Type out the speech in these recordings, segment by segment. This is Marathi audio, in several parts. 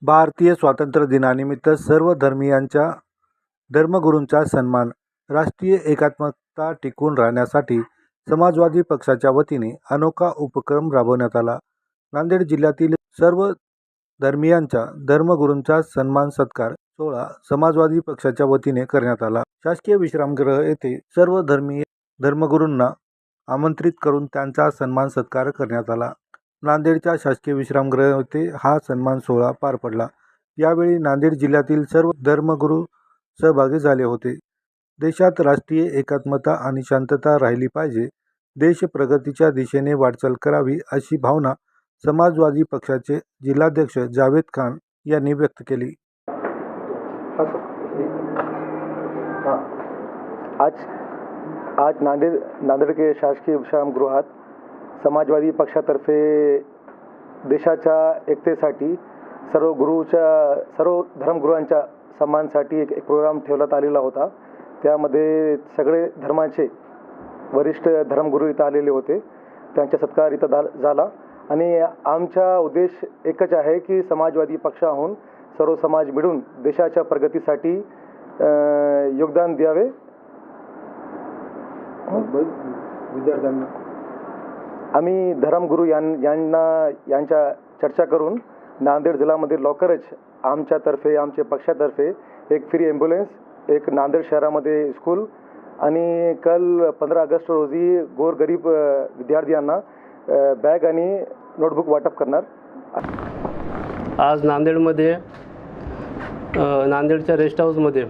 भारतीय स्वातंत्र्य दिनानिमित्त सर्व धर्मगुरूंचा सन्मान. राष्ट्रीय एकात्मता टिकून राहण्यासाठी समाजवादी पक्षाच्या वतीने अनोखा उपक्रम राबवण्यात आला. नांदेड जिल्ह्यातील सर्व धर्मीयांच्या धर्मगुरूंचा सन्मान सत्कार सोहळा समाजवादी पक्षाच्या वतीने करण्यात आला. शासकीय विश्रामगृह येथे सर्व धर्मगुरूंना आमंत्रित करून त्यांचा सन्मान सत्कार करण्यात आला. नांदेडच्या शासकीय विश्रामगृह येथे हा सन्मान सोहळा पार पडला. यावेळी नांदेड जिल्ह्यातील सर्व धर्मगुरू सहभागी झाले होते. देशात राष्ट्रीय एकात्मता आणि शांतता राहिली पाहिजे. देश प्रगतीच्या दिशेने वाटचाल करावी अशी भावना समाजवादी पक्षाचे जिल्हाध्यक्ष जावेद खान यांनी व्यक्त केली. आज नांदेड के शासकीय विश्रामगृहात समाजवादी पक्षातर्फे देशाच्या एकतेसाठी सर्व धर्मगुरूंच्या सन्मानासाठी एक प्रोग्राम ठेवण्यात आलेला होता. त्यामध्ये सगळे धर्माचे वरिष्ठ धर्मगुरू इथं आलेले होते. त्यांचा सत्कार इथं झाला आणि आमचा उद्देश एकच आहे की समाजवादी पक्षाहून सर्व समाज मिळून देशाच्या प्रगतीसाठी योगदान द्यावे. विद्यार्थ्यांना आम्ही धर्मगुरू यांच्या चर्चा करून नांदेड जिल्ह्यामध्ये लवकरच आमच्या पक्षातर्फे एक फ्री ॲम्ब्युलन्स, एक नांदेड शहरामध्ये स्कूल आणि कल 15 ऑगस्ट रोजी गोरगरीब विद्यार्थ्यांना बॅग आणि नोटबुक वाटप करणार. आज नांदेडमध्ये नांदेडच्या रेस्ट हाऊसमध्ये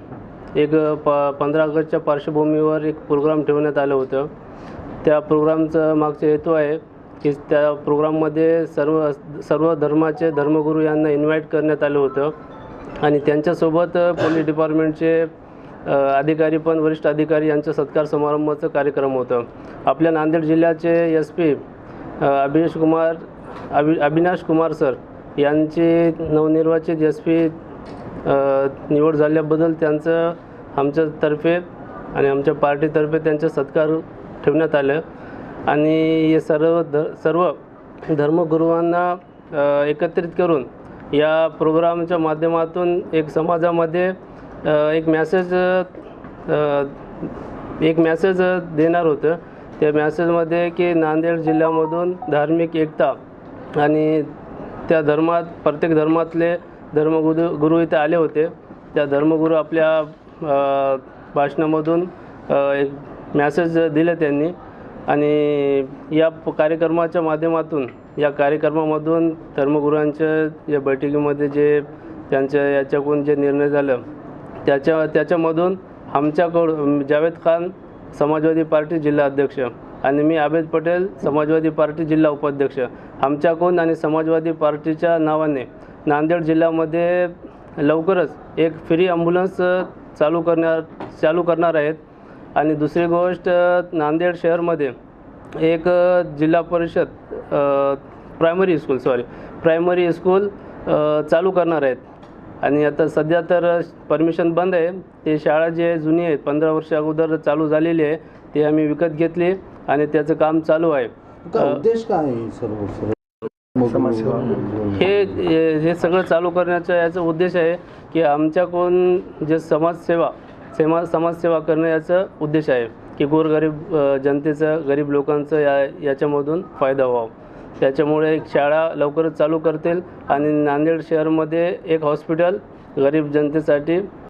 एक 15 ऑगस्टच्या पार्श्वभूमीवर एक प्रोग्राम ठेवण्यात आलं होतं. त्या प्रोग्रामचा मागचा हेतू आहे की त्या प्रोग्राममध्ये सर्व धर्माचे धर्मगुरू यांना इन्व्हाइट करण्यात आलं होतं आणि त्यांच्यासोबत पोलीस डिपार्टमेंटचे अधिकारी पण वरिष्ठ अधिकारी यांचा सत्कार समारंभाचा कार्यक्रम होता. आपल्या नांदेड जिल्ह्याचे SP अविनाश कुमार सर यांची नवनिर्वाचित SP निवड झाल्याबद्दल त्यांचं आमच्यातर्फे आणि आमच्या पार्टीतर्फे त्यांचा सत्कार ठेवण्यात आलं आणि हे सर्व धर्मगुरूंना एकत्रित करून या प्रोग्रामच्या माध्यमातून एक समाजामध्ये एक मॅसेज देणार होतं. त्या मॅसेजमध्ये की नांदेड जिल्ह्यामधून धार्मिक एकता आणि त्या प्रत्येक धर्मातले धर्मगुरू इथे आले होते. त्या धर्मगुरू आपल्या भाषणामधून एक मॅसेज दिले त्यांनी आणि या कार्यक्रमामधून धर्मगुरूंच्या या बैठकीमध्ये जे त्यांच्या याच्याकडून जे निर्णय झालं त्याच्यामधून आमच्याकडून जावेद खान समाजवादी पार्टी जिल्हा अध्यक्ष आणि मी आबेद पटेल समाजवादी पार्टी जिल्हा उपाध्यक्ष आमच्याकडून आणि समाजवादी पार्टीच्या नावाने नांदेड जिल्ह्यामध्ये लवकरच एक फ्री ॲम्ब्युलन्स चालू करणार आहेत. आणि दुसरी गोष्ट नांदेड शहरमध्ये एक जिल्हा परिषद प्रायमरी स्कूल चालू करणार आहेत. आणि आता सध्या तर परमिशन बंद आहे. ते शाळा जे जुनी आहे 15 वर्ष अगोदर चालू झालेली आहे ते आम्ही विकत घेतली आणि त्याचं काम चालू आहे. उद्देश काय आहे सर्व हे सगळं चालू करण्याचा याचा उद्देश आहे की आमच्याकडून जे समाजसेवा करणं याचा उद्देश आहे की गोरगरीब जनतेचा गरीब लोकांचा याच्यामधून फायदा व्हावा. त्याच्यामुळे एक शाळा लवकरच चालू करतील आणि नांदेड शहरामध्ये एक हॉस्पिटल गरीब जनतेसाठी